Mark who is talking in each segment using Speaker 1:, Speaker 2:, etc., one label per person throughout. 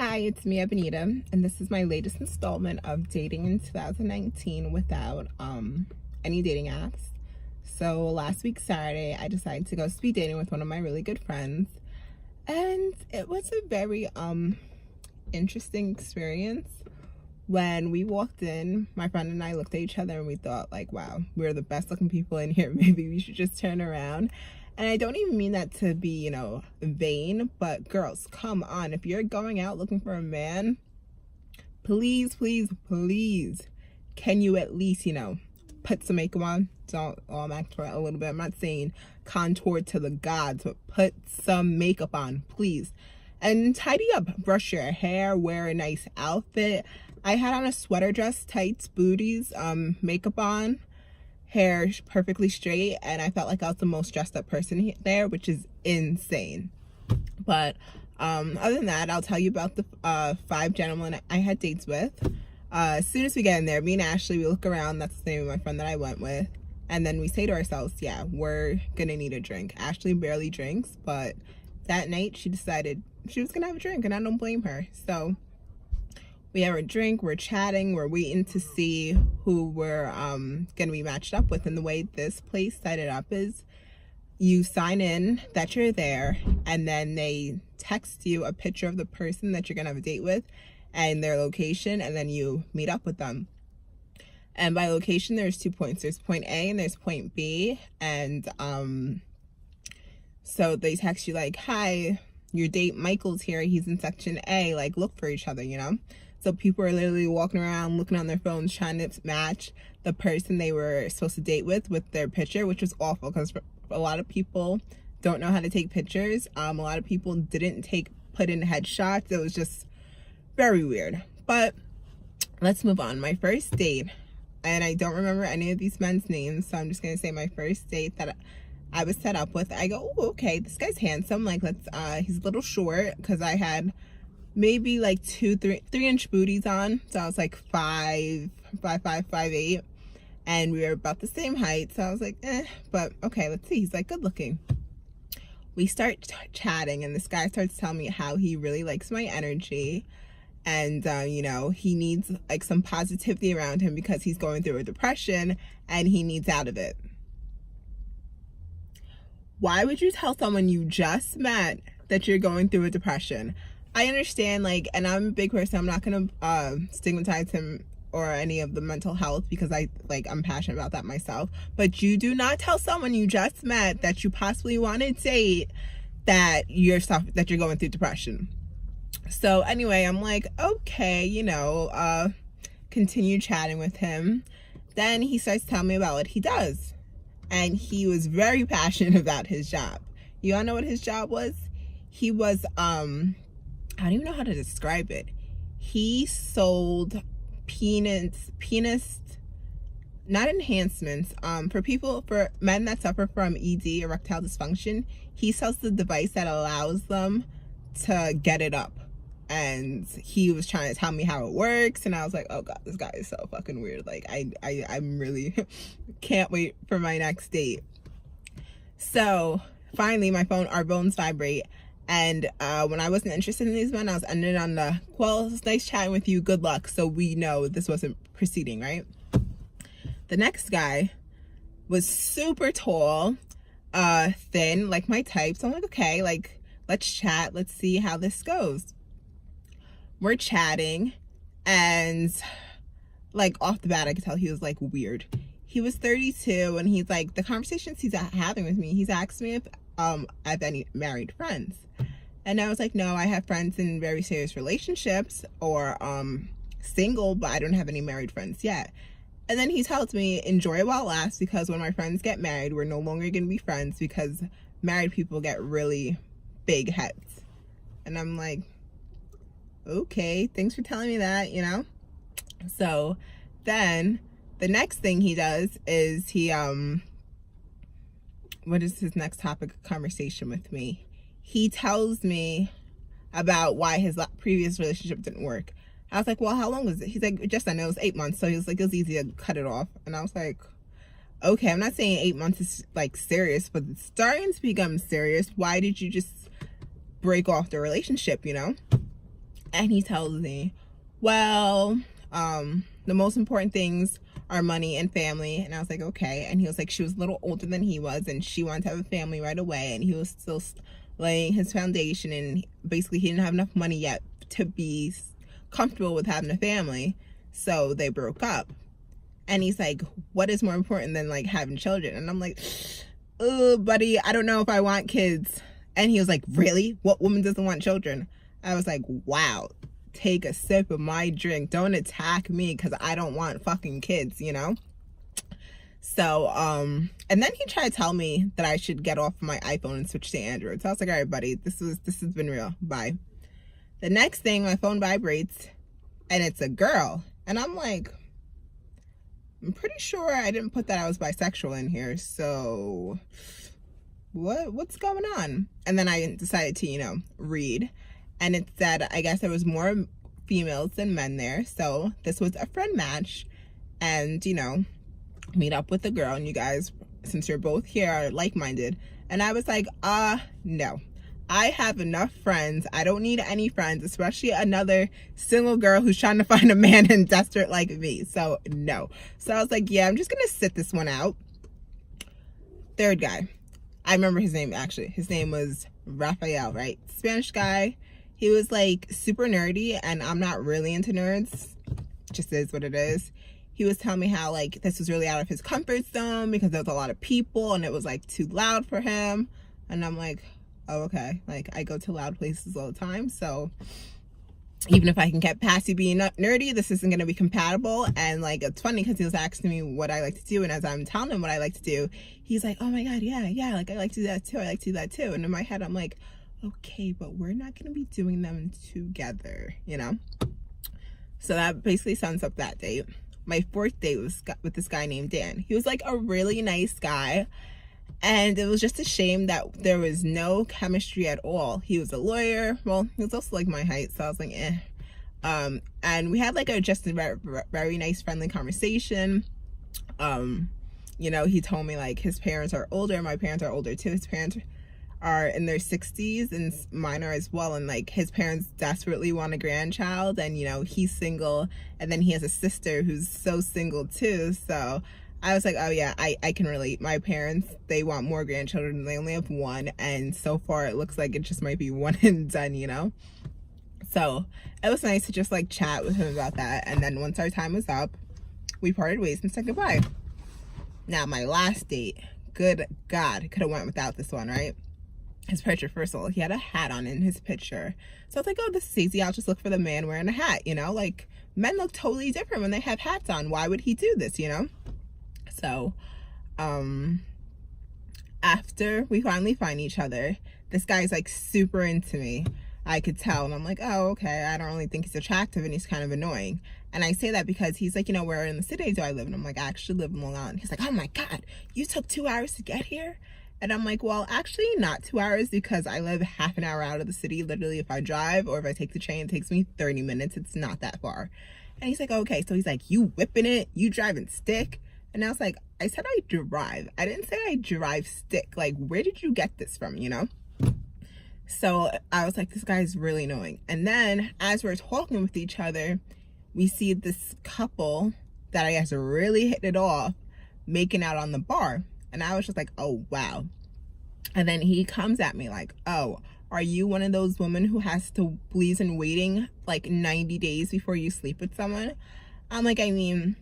Speaker 1: Hi, it's me, Benita, and this is my latest installment of dating in 2019 without any dating apps. So last week Saturday, I decided to go speed dating with one of my really good friends, and it was a very interesting experience. When we walked in, my friend and I looked at each other and we thought, like, wow, we're the best looking people in here. Maybe we should just turn around. And I don't even mean that to be, vain, but girls, come on. If you're going out looking for a man, please, please, please, can you at least, put some makeup on? Don't, I'm acting for a little bit. I'm not saying contour to the gods, but put some makeup on, please. And tidy up, brush your hair, wear a nice outfit. I had on a sweater dress, tights, booties, makeup on, hair perfectly straight, and I felt like I was the most dressed up person there, which is insane. But other than that, I'll tell you about the 5 gentlemen I had dates with. As soon as we get in there, me and Ashley, we look around. That's the name of my friend that I went with. And then we say to ourselves, yeah, we're gonna need a drink. Ashley barely drinks, but that night she decided she was gonna have a drink, and I don't blame her. So we have a drink, we're chatting, we're waiting to see who we're gonna be matched up with. And the way this place set it up is you sign in that you're there, and then they text you a picture of the person that you're gonna have a date with and their location, and then you meet up with them. And by location, there's 2 points. There's point A and there's point B. And so they text you like, hi, your date Michael's here, he's in section A, like look for each other, So people are literally walking around looking on their phones trying to match the person they were supposed to date with their picture, which was awful because a lot of people don't know how to take pictures. A lot of people didn't put in headshots. It was just very weird. But let's move on. My first date, and I don't remember any of these men's names, so I'm just gonna say my first date that I was set up with. I go, oh, okay, this guy's handsome. Like, he's a little short because I had maybe like 3-inch booties on. So I was like 5'8", and we were about the same height. So I was like, but okay, let's see. He's like good looking. We start chatting, and this guy starts telling me how he really likes my energy. And, he needs like some positivity around him because he's going through a depression and he needs out of it. Why would you tell someone you just met that you're going through a depression? I understand, and I'm a big person. I'm not going to stigmatize him or any of the mental health because I'm passionate about that myself. But you do not tell someone you just met that you possibly want to date that you're going through depression. So anyway, I'm like, okay, continue chatting with him. Then he starts telling me about what he does. And he was very passionate about his job. You all know what his job was? He was, I don't even know how to describe it. He sold penis, not enhancements, for men that suffer from ED, erectile dysfunction. He sells the device that allows them to get it up. And he was trying to tell me how it works, and I was like, oh god, this guy is so fucking weird. Like, I'm really can't wait for my next date. So finally our phones vibrate, and when I wasn't interested in these men, I was ending on well, it's nice chatting with you, good luck. So we know this wasn't proceeding, right? The next guy was super tall, thin, like my type. So I'm like, okay, let's chat, let's see how this goes. We're chatting, and off the bat, I could tell he was weird. He was 32, and he's like, the conversations he's having with me, he's asked me if I have any married friends. And I was like, no, I have friends in very serious relationships or single, but I don't have any married friends yet. And then he tells me, enjoy it while it lasts, because when my friends get married, we're no longer going to be friends because married people get really big heads. And I'm like, okay, thanks for telling me that, So then the next thing he does is he what is his next topic of conversation with me? He tells me about why his previous relationship didn't work. I was like, well, how long was it? He's like, just I know it was 8 months. So he was like, it was easy to cut it off. And I was like, okay, I'm not saying 8 months is serious, but it's starting to become serious. Why did you just break off the relationship, And he tells me, well, the most important things are money and family. And I was like, okay. And he was like, she was a little older than he was, and she wanted to have a family right away, and he was still laying his foundation, and basically he didn't have enough money yet to be comfortable with having a family, so they broke up. And he's like, what is more important than like having children? And I'm like, oh, buddy, I don't know if I want kids. And he was like, really? What woman doesn't want children? I was like, wow, take a sip of my drink. Don't attack me because I don't want fucking kids, you know? So, and then he tried to tell me that I should get off my iPhone and switch to Android. So I was like, all right, buddy, this has been real. Bye. The next thing, my phone vibrates and it's a girl. And I'm like, I'm pretty sure I didn't put that I was bisexual in here. So what's going on? And then I decided to, you know, read. And it said, I guess there was more females than men there. So this was a friend match. And, you know, meet up with the girl. And you guys, since you're both here, are like-minded. And I was like, no. I have enough friends. I don't need any friends, especially another single girl who's trying to find a man and desperate like me. So, no. So I was like, yeah, I'm just going to sit this one out. Third guy. I remember his name, actually. His name was Rafael, right? Spanish guy. He was like super nerdy, and I'm not really into nerds. Just is what it is. He was telling me how like this was really out of his comfort zone because there was a lot of people and it was like too loud for him. And I'm like, oh, okay. Like I go to loud places all the time. So even if I can get past you being nerdy, this isn't going to be compatible. And like, it's funny because he was asking me what I like to do. And as I'm telling him what I like to do, he's like, oh my God, yeah. Like I like to do that too. I like to do that too. And in my head, I'm like, okay, but we're not going to be doing them together, you know? So that basically sums up that date. My fourth date was with this guy named Dan. He was like a really nice guy. And it was just a shame that there was no chemistry at all. He was a lawyer. Well, he was also like my height, so I was like, eh. And we had like just a very nice, friendly conversation. You know, he told me like his parents are older. My parents are older too. His parents are in their 60s and mine are as well. And like his parents desperately want a grandchild, and you know, he's single. And then he has a sister who's so single too. So I was like, oh yeah, I can relate. My parents, they want more grandchildren. They only have one. And so far it looks like it just might be one and done, you know? So it was nice to just like chat with him about that. And then once our time was up, we parted ways and said goodbye. Now my last date, good God, could have went without this one, right? His picture, first of all, he had a hat on in his picture. So I was like, oh, this is easy. I'll just look for the man wearing a hat, you know? Like, men look totally different when they have hats on. Why would he do this, you know? So, after we finally find each other, this guy's like super into me. I could tell, and I'm like, oh, okay, I don't really think he's attractive, and he's kind of annoying. And I say that because he's like, you know, where in the city do I live? And I'm like, I actually live in Long Island. He's like, oh my God, you took 2 hours to get here? And I'm like, well, actually not 2 hours because I live half an hour out of the city. Literally, if I drive or if I take the train, it takes me 30 minutes. It's not that far. And he's like, okay. So he's like, you whipping it? You driving stick? And I was like, I said I drive. I didn't say I drive stick. Like, where did you get this from, you know? So I was like, this guy's really annoying. And then as we're talking with each other, we see this couple that I guess really hit it off making out on the bar. And I was just like, oh, wow. And then he comes at me like, oh, are you one of those women who has to believes in waiting like 90 days before you sleep with someone? I'm like, I mean,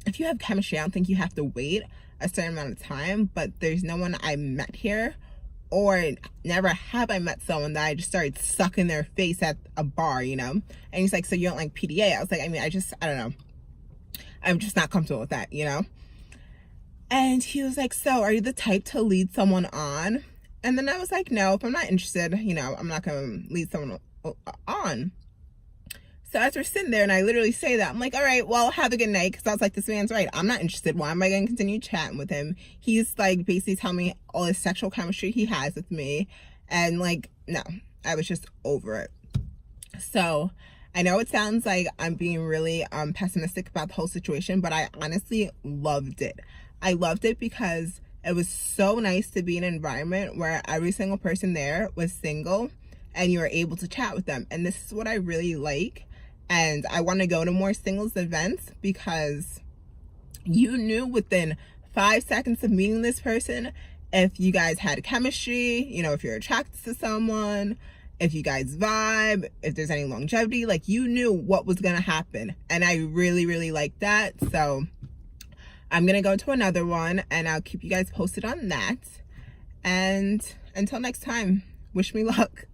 Speaker 1: if you have chemistry, I don't think you have to wait a certain amount of time. But there's no one I met here, or never have I met someone that I just started sucking their face at a bar, you know? And he's like, so you don't like PDA? I was like, I mean, I don't know. I'm just not comfortable with that, you know? And he was like, so are you the type to lead someone on? And then I was like, no, if I'm not interested, you know, I'm not going to lead someone on. So as we're sitting there and I literally say that, I'm like, all right, well, have a good night. Because I was like, this man's right. I'm not interested. Why am I going to continue chatting with him? He's like basically telling me all his sexual chemistry he has with me. And like, no, I was just over it. So I know it sounds like I'm being really pessimistic about the whole situation, but I honestly loved it. I loved it because it was so nice to be in an environment where every single person there was single and you're able to chat with them. And this is what I really like. And I want to go to more singles events because you knew within 5 seconds of meeting this person if you guys had chemistry, you know, if you're attracted to someone, if you guys vibe, if there's any longevity. Like, you knew what was gonna happen, and I really, really like that. So I'm gonna go to another one, and I'll keep you guys posted on that. And until next time, wish me luck.